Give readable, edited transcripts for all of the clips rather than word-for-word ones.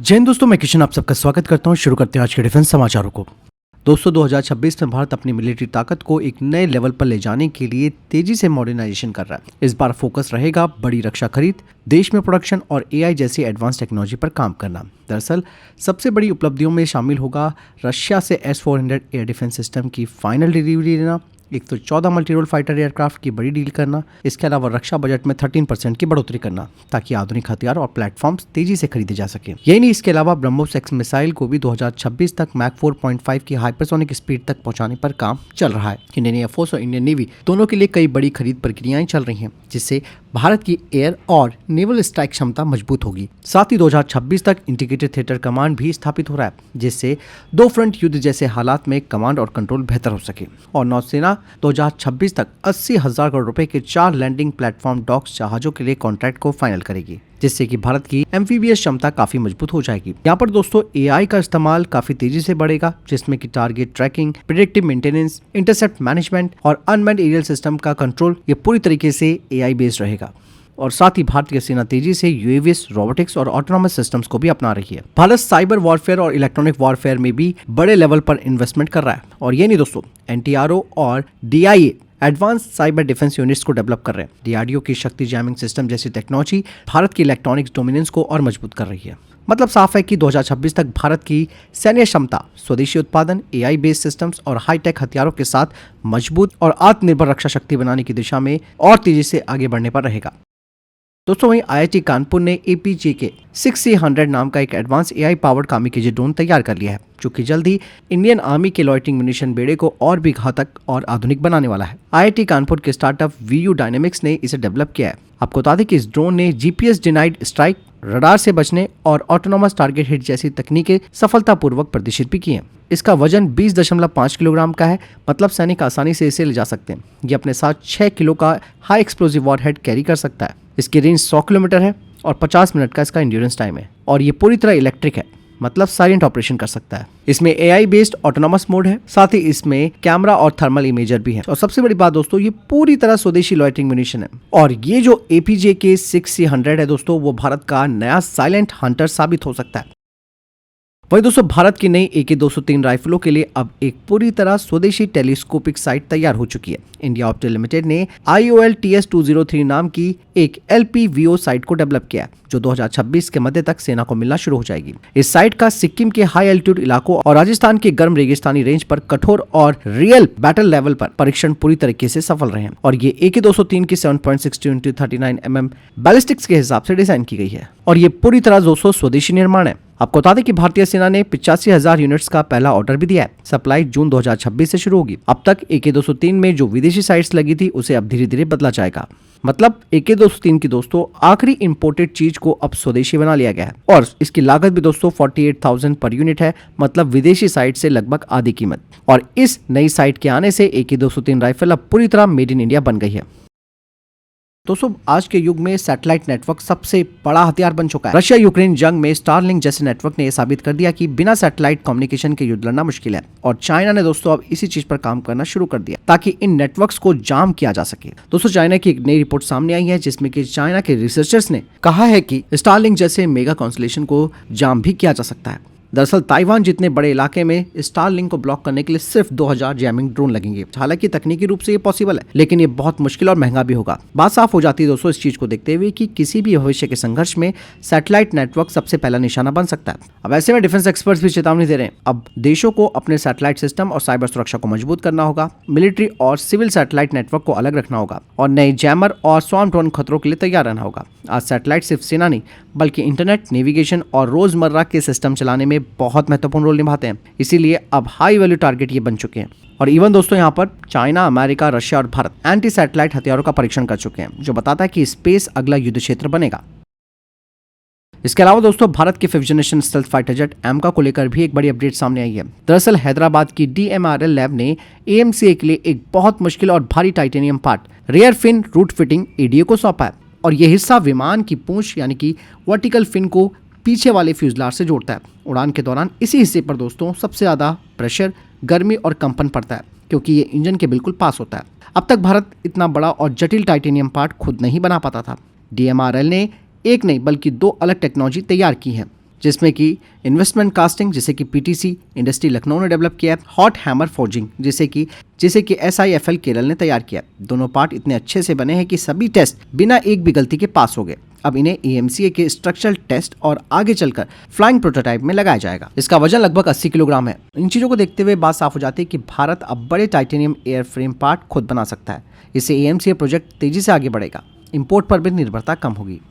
जय हिंद दोस्तों, मैं किशन आप सबका स्वागत करता हूं। शुरू करते हैं आज के डिफेंस समाचारों को। दोस्तों 2026 में भारत अपनी मिलिट्री ताकत को एक नए लेवल पर ले जाने के लिए तेजी से मॉडर्नाइजेशन कर रहा है। इस बार फोकस रहेगा बड़ी रक्षा खरीद, देश में प्रोडक्शन और एआई जैसी एडवांस टेक्नोलॉजी पर काम करना। दरअसल सबसे बड़ी उपलब्धियों में शामिल होगा रशिया से S-400 एयर डिफेंस सिस्टम की फाइनल डिलीवरी लेना, 114 मल्टी रोल फाइटर एयरक्राफ्ट की बड़ी डील करना, इसके अलावा रक्षा बजट में 13% की बढ़ोतरी करना ताकि आधुनिक हथियार और प्लेटफॉर्म्स तेजी से खरीदे जा सके। यही नहीं, इसके अलावा ब्रह्मोस एक्स मिसाइल को भी 2026 तक मैक 4.5 की हाइपरसोनिक स्पीड तक पहुंचाने पर काम चल रहा है। इंडियन एयरफोर्स और इंडियन नेवी दोनों के लिए कई बड़ी खरीद प्रक्रियाएं चल रही हैं, जिससे भारत की एयर और नेवल स्ट्राइक क्षमता मजबूत होगी। साथ ही 2026 तक इंटीग्रेटेड थिएटर कमांड भी स्थापित हो रहा है, जिससे दो फ्रंट युद्ध जैसे हालात में कमांड और कंट्रोल बेहतर हो सके। और नौसेना 2026 तक 80,000 करोड़ रुपए के 4 लैंडिंग प्लेटफॉर्म डॉक्स जहाजों के लिए कॉन्ट्रैक्ट को फाइनल करेगी, जिससे कि भारत की एम्फीबियस क्षमता काफी मजबूत हो जाएगी। यहाँ पर दोस्तों एआई का इस्तेमाल काफी तेजी से बढ़ेगा, जिसमें कि target tracking, predictive maintenance, intercept management और अनमैन्ड एरियल सिस्टम का कंट्रोल ये पूरी तरीके से एआई बेस्ड रहेगा। और साथ ही भारतीय सेना तेजी से यूएवीएस, रोबोटिक्स और ऑटोनॉमस सिस्टम्स को भी अपना रही है। भारत साइबर वॉरफेयर और इलेक्ट्रॉनिक वॉरफेयर में भी बड़े लेवल पर इन्वेस्टमेंट कर रहा है। और ये नहीं दोस्तों, एनटीआरओ और DIA advance cyber defence units को डेवलप कर रहे हैं। डीआरडीओ की शक्ति जैमिंग सिस्टम जैसी टेक्नोलॉजी भारत की इलेक्ट्रॉनिक्स डोमिनेंस को और मजबूत कर रही है। मतलब साफ है कि 2026 तक भारत की सैन्य क्षमता स्वदेशी उत्पादन, एआई बेस्ड सिस्टम्स और हाईटेक हथियारों के साथ मजबूत और आत्मनिर्भर रक्षा शक्ति बनाने की दिशा में और तेजी से आगे बढ़ने पर रहेगा। दोस्तों वहीं आईआईटी कानपुर ने APJ 6C100 नाम का एक एडवांस एआई पावर्ड कामिकाज़े ड्रोन तैयार कर लिया है, जो कि जल्द ही इंडियन आर्मी के लॉयटिंग म्यूनिशन बेड़े को और भी घातक और आधुनिक बनाने वाला है। आईआईटी कानपुर के स्टार्टअप VU डायनेमिक्स ने इसे डेवलप किया है। आपको बता दें कि इस ड्रोन ने GPS डिनाइड स्ट्राइक, रडार से बचने और ऑटोनोमस टारगेट हिट जैसी तकनीकें सफलतापूर्वक प्रदर्शित भी की हैं। इसका वजन 20.5 किलोग्राम का है, मतलब सैनिक आसानी से इसे ले जा सकते हैं। ये अपने साथ 6 किलो का हाई एक्सप्लोजिव वॉरहेड कैरी कर सकता है। इसकी रेंज 100 किलोमीटर है और 50 मिनट का इसका इंड्योरेंस टाइम है। और ये पूरी तरह इलेक्ट्रिक है, मतलब साइलेंट ऑपरेशन कर सकता है। इसमें एआई बेस्ड ऑटोनॉमस मोड है, साथ ही इसमें कैमरा और थर्मल इमेजर भी है। और सबसे बड़ी बात दोस्तों, ये पूरी तरह स्वदेशी लॉयटिंग म्यूनिशन है। और ये जो APJ 6C100 है दोस्तों, वो भारत का नया साइलेंट हंटर साबित हो सकता है। वही दोस्तों भारत की नई AK-203 राइफलों के लिए अब एक पूरी तरह स्वदेशी टेलीस्कोपिक साइट तैयार हो चुकी है। इंडिया ऑप्टो लिमिटेड ने IOL TS-203 नाम की एक LPVO साइट को डेवलप किया है, जो 2026 के मध्य तक सेना को मिलना शुरू हो जाएगी। इस साइट का सिक्किम के हाई एल्टीट्यूड इलाकों और राजस्थान के गर्म रेगिस्तानी रेंज पर कठोर और रियल बैटल लेवल पर परीक्षण पूरी तरीके से सफल रहे हैं। और ये AK-203 की 7.62 × 39 mm बैलिस्टिक्स के हिसाब से डिजाइन की गई है। और ये पूरी तरह 200 स्वदेशी निर्माण है। आपको बता दें कि भारतीय सेना ने 85,000 यूनिट्स का पहला ऑर्डर भी दिया है। सप्लाई जून 2026 से शुरू होगी। अब तक AK-203 में जो विदेशी साइट्स लगी थी, उसे अब धीरे धीरे बदला जाएगा। मतलब AK-203 की दोस्तों आखिरी इंपोर्टेड चीज को अब स्वदेशी बना लिया गया है। और इसकी लागत भी दोस्तों 48,000 पर यूनिट है, मतलब विदेशी साइट से लगभग आधी कीमत। और इस नई साइट के आने से AK-203 राइफल अब पूरी तरह मेड इन इंडिया बन गई है। दोस्तों आज के युग में सैटेलाइट नेटवर्क सबसे बड़ा हथियार बन चुका है। रशिया यूक्रेन जंग में स्टारलिंक जैसे नेटवर्क ने यह साबित कर दिया कि बिना सैटेलाइट कम्युनिकेशन के युद्ध लड़ना मुश्किल है। और चाइना ने दोस्तों अब इसी चीज पर काम करना शुरू कर दिया ताकि इन नेटवर्क्स को जाम किया जा सके। दोस्तों चाइना की एक नई रिपोर्ट सामने आई है, जिसमें कि चाइना के रिसर्चर्स ने कहा है कि स्टारलिंक जैसे मेगा कॉन्स्टलेशन को जाम भी किया जा सकता है। दरअसल ताइवान जितने बड़े इलाके में स्टारलिंक को ब्लॉक करने के लिए सिर्फ 2000 जैमिंग ड्रोन लगेंगे। हालांकि तकनीकी रूप से ये पॉसिबल है, लेकिन ये बहुत मुश्किल और महंगा भी होगा। बात साफ हो जाती है दोस्तों इस चीज को देखते हुए कि किसी भी भविष्य के संघर्ष में सैटेलाइट नेटवर्क सबसे पहला निशाना बन सकता है। अब ऐसे में डिफेंस एक्सपर्ट्स भी चेतावनी दे रहे हैं, अब देशों को अपने सैटेलाइट सिस्टम और साइबर सुरक्षा को मजबूत करना होगा, मिलिट्री और सिविल सैटेलाइट नेटवर्क को अलग रखना होगा और नए जैमर और स्वार्म ड्रोन खतरों के लिए तैयार रहना होगा। आज सैटेलाइट सिर्फ सेना नहीं, बल्कि इंटरनेट, नेविगेशन और रोजमर्रा के सिस्टम चलाने में बहुत महत्वपूर्ण रोल निभाते हैं। इसीलिए अब हाई वैल्यू टारगेट ये बन चुके हैं। और इवन दोस्तों यहाँ पर चाइना, अमेरिका, रशिया और भारत एंटी सैटेलाइट हथियारों का परीक्षण कर चुके हैं, जो बताता है कि स्पेस अगला युद्ध क्षेत्र बनेगा। इसके अलावा दोस्तों भारत के 5th generation stealth fighter jet AMCA को लेकर भी एक बड़ी अपडेट सामने आई है। दरअसल हैदराबाद की DMRL लैब ने AMCA के लिए एक बहुत मुश्किल और भारी titanium part rear fin root fitting ADA को सौंपा है। और यह हिस्सा विमान की पूंछ यानी कि वर्टिकल फिन को पीछे वाले फ्यूजलाज से जोड़ता है। उड़ान के दौरान इसी हिस्से पर दोस्तों सबसे ज्यादा प्रेशर, गर्मी और कंपन पड़ता है, क्योंकि ये इंजन के बिल्कुल पास होता है। अब तक भारत इतना बड़ा और जटिल टाइटेनियम पार्ट खुद नहीं बना पाता था। DMRL ने एक नहीं बल्कि 2 अलग टेक्नोलॉजी तैयार की है। जिसमें कि इन्वेस्टमेंट कास्टिंग जिसे कि पीटीसी इंडस्ट्री लखनऊ ने डेवलप किया है, हॉट हैमर फोर्जिंग जिसे कि SIFL केरल ने तैयार किया। दोनों पार्ट इतने अच्छे से बने हैं कि सभी टेस्ट बिना एक भी गलती के पास हो गए। अब इन्हें AMCA के स्ट्रक्चरल टेस्ट और आगे चलकर फ्लाइंग प्रोटोटाइप में लगाया जाएगा। इसका वजन लगभग 80 किलोग्राम है। इन चीजों को देखते हुए बात साफ हो जाती है कि भारत अब बड़े टाइटेनियम एयरफ्रेम पार्ट खुद बना सकता है। इससे AMCA प्रोजेक्ट तेजी से आगे बढ़ेगा, इंपोर्ट पर भी निर्भरता कम होगी।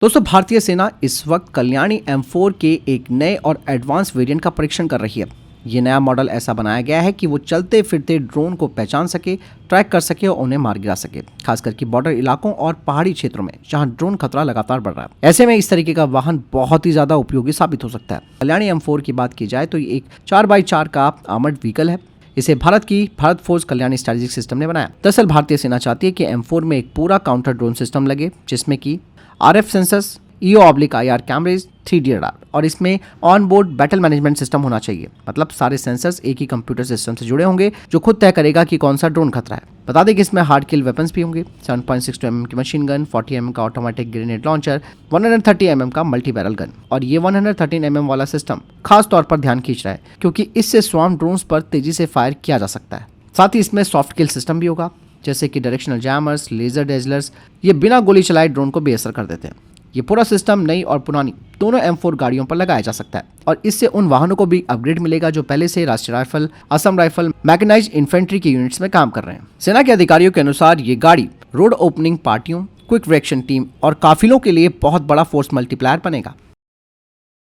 दोस्तों, भारतीय सेना इस वक्त कल्याणी M4 के एक नए और एडवांस वेरिएंट का परीक्षण कर रही है। ये नया मॉडल ऐसा बनाया गया है कि वो चलते फिरते ड्रोन को पहचान सके, ट्रैक कर सके और उन्हें मार गिरा सके, खासकर कि बॉर्डर इलाकों और पहाड़ी क्षेत्रों में जहां ड्रोन खतरा लगातार बढ़ रहा है। ऐसे में इस तरीके का वाहन बहुत ही ज्यादा उपयोगी साबित हो सकता है। कल्याणी M4 की बात की जाए तो ये एक 4x4 का आर्मर्ड व्हीकल है। इसे Bharat force Kalyani strategic system ने बनाया। दरअसल भारतीय सेना चाहती है कि M4 में एक पूरा काउंटर ड्रोन सिस्टम लगे, जिसमें कि RF sensors, EO/IR कैमरेज, 3D radar और इसमें on board battle management system होना चाहिए। मतलब सारे सेंसर्स एक ही कंप्यूटर सिस्टम से जुड़े होंगे जो खुद तय करेगा कि कौन सा ड्रोन खतरा है। बता दें कि इसमें हार्ड किल वेपन्स भी होंगे। 7.62 mm की मशीन गन, 40 mm का ऑटोमेटिक ग्रेनेड लॉन्चर, 130 mm का मल्टी बैरल गन। और ये 113 mm वाला सिस्टम खास तौर पर ध्यान खींच रहा है क्योंकि इससे स्वार्म ड्रोन्स पर तेजी से फायर किया जा सकता है। साथ ही इसमें सॉफ्ट किल सिस्टम भी होगा, जैसे कि डायरेक्शनल जैमर्स, लेजर डेजलर्स। ये बिना गोली चलाए ड्रोन को बेअसर कर देते हैं। ये पूरा सिस्टम नई और पुरानी दोनों M4 गाड़ियों पर लगाया जा सकता है और इससे उन वाहनों को भी अपग्रेड मिलेगा जो पहले से राष्ट्रीय rifle, Assam rifle, mechanised infantry के यूनिट्स में काम कर रहे हैं। सेना के अधिकारियों के अनुसार ये गाड़ी रोड ओपनिंग पार्टियों, क्विक रिएक्शन टीम और काफिलों के लिए बहुत बड़ा फोर्स मल्टीप्लायर बनेगा।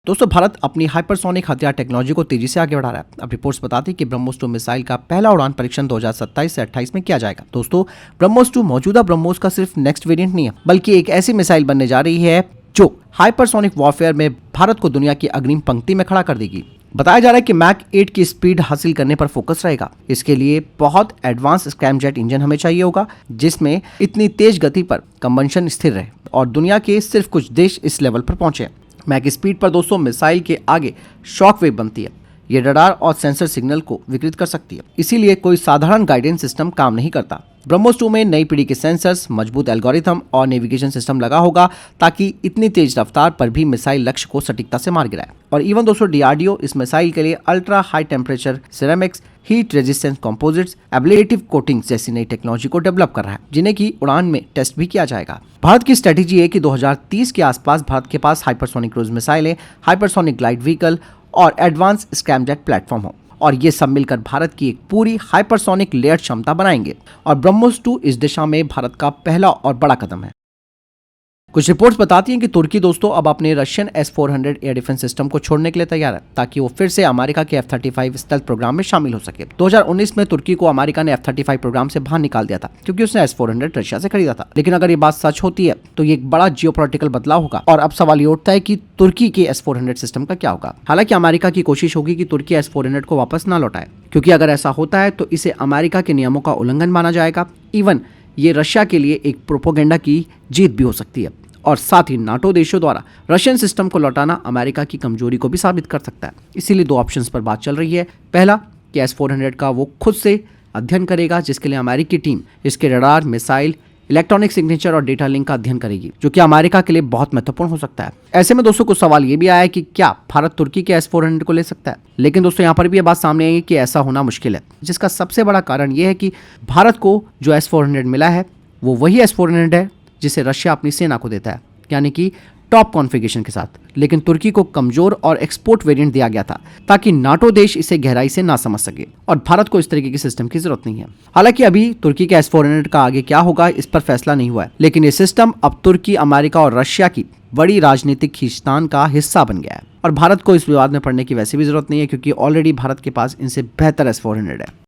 दोस्तों, भारत अपनी हाइपरसोनिक हथियार टेक्नोलॉजी को तेजी से आगे बढ़ा रहा है। अब रिपोर्ट्स बताती है कि ब्रह्मोस 2 मिसाइल का पहला उड़ान परीक्षण 2027 से 28 में किया जाएगा। दोस्तों, ब्रह्मोस 2 मौजूदा ब्रह्मोस का सिर्फ नेक्स्ट वेरिएंट नहीं है, बल्कि एक ऐसी मिसाइल बनने जा रही है जो हाइपरसोनिक वॉरफेयर में भारत को दुनिया की अग्रिम पंक्ति में खड़ा कर देगी। बताया जा रहा है कि मैक 8 की स्पीड हासिल करने पर फोकस रहेगा। इसके लिए बहुत एडवांस स्क्रैमजेट इंजन हमें चाहिए होगा, जिसमें इतनी तेज गति पर कंबंशन स्थिर रहे और दुनिया के सिर्फ कुछ देश इस लेवल पर पहुंचे। मैक स्पीड पर दोस्तों मिसाइल के आगे शॉक वेव बनती है। ये रडार और सेंसर सिग्नल को विकृत कर सकती है, इसीलिए कोई साधारण गाइडेंस सिस्टम काम नहीं करता। ब्रह्मोस 2 में नई पीढ़ी के सेंसर्स, मजबूत एल्गोरिथम और नेविगेशन सिस्टम लगा होगा ताकि इतनी तेज रफ्तार पर भी मिसाइल लक्ष्य को सटीकता से मार गिराए। और इवन दोस्तों, DRDO इस मिसाइल के लिए ultra high temperature ceramics, heat resistance composites, ablative coatings जैसी नई टेक्नोलॉजी को डेवलप कर रहा है, जिन्हें की उड़ान में टेस्ट भी किया जाएगा। भारत की स्ट्रेटेजी है कि 2030 के आसपास भारत के पास हाइपरसोनिक क्रूज मिसाइलें, हाइपरसोनिक ग्लाइड व्हीकल और एडवांस स्क्रैमजेट प्लेटफॉर्म हो और ये सब मिलकर भारत की एक पूरी हाइपरसोनिक लेयर क्षमता बनाएंगे। और ब्रह्मोस 2 इस दिशा में भारत का पहला और बड़ा कदम है। कुछ रिपोर्ट्स बताती हैं कि तुर्की दोस्तों अब अपने Russian S-400 air defence system को छोड़ने के लिए तैयार है ताकि वो फिर से अमेरिका के F-35 स्टेल्थ प्रोग्राम में शामिल हो सके। 2019 में तुर्की को अमेरिका ने F-35 प्रोग्राम से बाहर निकाल दिया था क्योंकि उसने S-400 रशिया से खरीदा था। लेकिन अगर ये बात सच होती है तो ये एक बड़ा जियोपॉलिटिकल बदलाव होगा और अब सवाल ये उठता है कि तुर्की के S-400 सिस्टम का क्या होगा। हालांकि अमेरिका की कोशिश होगी कि तुर्की S-400 को वापस न लौटाए, क्योंकि अगर ऐसा होता है तो इसे अमेरिका के नियमों का उल्लंघन माना जाएगा। इवन ये रशिया के लिए एक प्रोपोगेंडा की जीत भी हो सकती है और साथ ही नाटो देशों द्वारा रशियन सिस्टम को लौटाना अमेरिका की कमजोरी को भी साबित कर सकता है। इसीलिए 2 ऑप्शंस पर बात चल रही है। पहला कि S-400 का वो खुद से अध्ययन करेगा, जिसके लिए अमेरिकी टीम इसके रडार, मिसाइल, इलेक्ट्रॉनिक सिग्नेचर और डेटा लिंक का अध्ययन करेगी, जो कि अमेरिका के लिए बहुत महत्वपूर्ण हो सकता है। ऐसे में दोस्तों कुछ सवाल ये भी आया है कि क्या भारत तुर्की के S-400 को ले सकता है। लेकिन दोस्तों यहाँ पर भी ये बात सामने आई है कि ऐसा होना मुश्किल है, जिसका सबसे बड़ा कारण ये है कि भारत को जो S-400 मिला है वो वही S-400 है जिसे रशिया अपनी सेना को देता है, यानी कि टॉप कॉन्फ़िगरेशन के साथ। लेकिन तुर्की को कमजोर और एक्सपोर्ट वेरिएंट दिया गया था ताकि नाटो देश इसे गहराई से ना समझ सके और भारत को इस तरीके के सिस्टम की जरूरत नहीं है। हालांकि अभी तुर्की के S-400 का आगे क्या होगा इस पर फैसला नहीं हुआ है, लेकिन ये सिस्टम अब तुर्की, अमेरिका और रशिया की बड़ी राजनीतिक खींचतान का हिस्सा बन गया है और भारत को इस विवाद में पड़ने की वैसे भी जरूरत नहीं है, क्योंकि ऑलरेडी भारत के पास इनसे बेहतर S-400 है।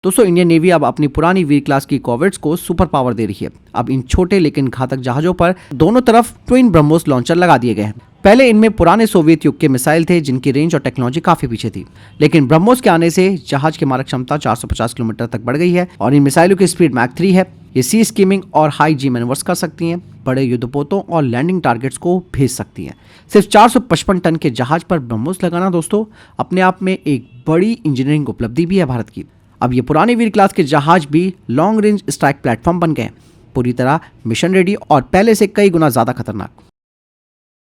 दोस्तों, इंडियन नेवी अब अपनी पुरानी वीर क्लास की कॉर्वेट्स को सुपर पावर दे रही है। अब इन छोटे लेकिन घातक जहाजों पर दोनों तरफ ट्विन ब्रह्मोस लॉन्चर लगा दिए गए हैं। पहले इनमें पुराने सोवियत युग के मिसाइल थे जिनकी रेंज और टेक्नोलॉजी काफी पीछे थी, लेकिन ब्रह्मोस के आने से जहाज की मारक क्षमता 450 किलोमीटर तक बढ़ गई है और इन मिसाइलों की स्पीड मैक 3 है। ये सी स्कीमिंग और हाई जी मैनवर्स कर सकती हैं, बड़े युद्धपोतों और लैंडिंग टारगेट्स को भेज सकती हैं। सिर्फ 455 टन के जहाज पर ब्रह्मोस लगाना दोस्तों अपने आप में एक बड़ी इंजीनियरिंग उपलब्धि भी है भारत की। अब ये पुराने वीर क्लास के जहाज भी लॉन्ग रेंज स्ट्राइक प्लेटफॉर्म बन गए, पूरी तरह मिशन रेडी और पहले से कई गुना ज्यादा खतरनाक।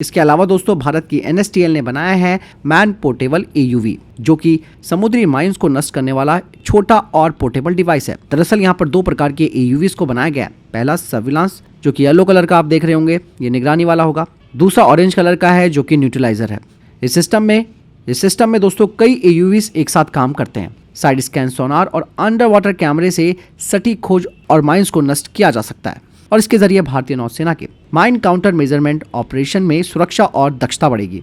इसके अलावा दोस्तों भारत की NSTL ने बनाया है मैन पोर्टेबल AUV, जो कि समुद्री माइंस को नष्ट करने वाला छोटा और पोर्टेबल डिवाइस है। दरअसल यहाँ पर दो प्रकार के AUVs को बनाया गया है। पहला सर्विलांस, जो कि येलो कलर का आप देख रहे होंगे, ये निगरानी वाला होगा। दूसरा ऑरेंज कलर का है, जो कि न्यूट्रलाइजर है। इस सिस्टम में दोस्तों कई AUVs एक साथ काम करते हैं। साइड स्कैन सोनार और अंडर वाटर कैमरे से सटीक खोज और माइंस को नष्ट किया जा सकता है, और इसके जरिए भारतीय नौसेना के माइन काउंटर मेजरमेंट ऑपरेशन में सुरक्षा और दक्षता बढ़ेगी।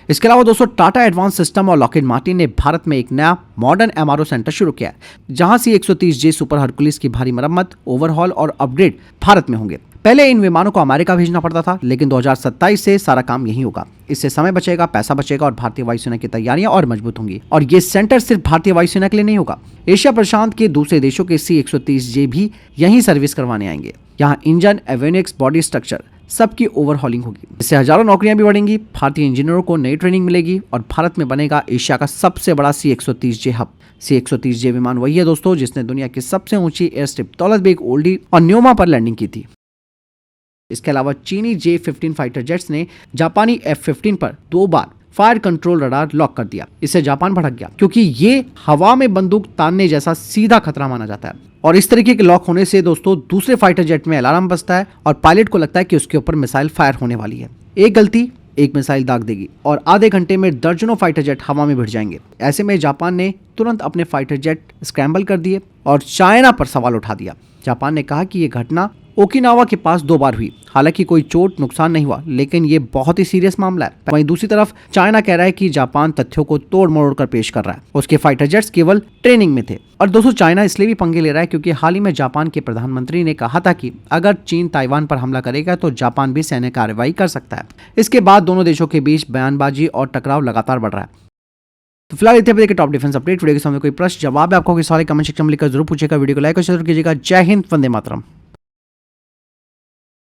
इसके अलावा दोस्तों टाटा एडवांस सिस्टम और लॉकहीड मार्टिन ने भारत में एक नया मॉडर्न MRO सेंटर शुरू किया है, जहां C-130J सुपर हरकुलिस की भारी मरम्मत, ओवरहॉल और अपग्रेड भारत में होंगे। पहले इन विमानों को अमेरिका भेजना पड़ता था, लेकिन 2027 से सारा काम यहीं होगा। इससे समय बचेगा, पैसा बचेगा और भारतीय वायुसेना की तैयारियां और मजबूत होंगी। और ये सेंटर सिर्फ भारतीय वायुसेना के लिए नहीं होगा, एशिया प्रशांत के दूसरे देशों के C-130J भी यहीं सर्विस करवाने आएंगे। यहाँ इंजन, एवियोनिक्स, बॉडी स्ट्रक्चर सबकी ओवरहॉलिंग होगी। इससे हजारों नौकरियां भी बढ़ेंगी, भारतीय इंजीनियरों को नई ट्रेनिंग मिलेगी और भारत में बनेगा एशिया का सबसे बड़ा C-130J हब। C-130J विमान वही है दोस्तों जिसने दुनिया की सबसे ऊंची एयरस्ट्रिप दौलत बेग ओल्डी और न्योमा पर लैंडिंग की थी। इसके अलावा चीनी J-15 फाइटर जेट्स ने जापानी F-15 पर 2 बार फायर कंट्रोल रडार लॉक कर दिया। इससे जापान भड़क गया, क्योंकि ये हवा में बंदूक तानने जैसा सीधा खतरा माना जाता है। और इस तरीके के लॉक होने से दोस्तों दूसरे फाइटर जेट में अलार्म बजता है और पायलट को लगता है कि उसके ऊपर मिसाइल फायर होने वाली है। एक गलती, एक मिसाइल दाग देगी और आधे घंटे में दर्जनों फाइटर जेट हवा में भिड़ जाएंगे। ऐसे में जापान ने तुरंत अपने फाइटर जेट स्क्रैम्बल कर दिए और चाइना पर सवाल उठा दिया। जापान ने कहा कि यह घटना ओकिनावा के पास 2 बार हुई, हालांकि कोई चोट नुकसान नहीं हुआ, लेकिन ये बहुत ही सीरियस मामला है। वहीं दूसरी तरफ चाइना कह रहा है कि जापान तथ्यों को तोड़ मरोड़ कर पेश कर रहा है, उसके फाइटर जेट्स केवल ट्रेनिंग में थे। और दोस्तों चाइना इसलिए भी पंगे ले रहा है क्योंकि हाल ही में जापान के प्रधानमंत्री ने कहा था कि अगर चीन ताइवान पर हमला करेगा तो जापान भी सैन्य कार्रवाई कर सकता है। इसके बाद दोनों देशों के बीच बयानबाजी और टकराव लगातार बढ़ रहा है। तो फिलहाल इतने के टॉप डिफेंस अपडेट। वीडियो के सामने कोई प्रश्न जवाब है आपको कोई सवाल कमेंट सेक्शन में लिखकर जरूर पूछेगा। वीडियो को लाइक और शेयर कीजिएगा। जय हिंद, वंदे मातरम।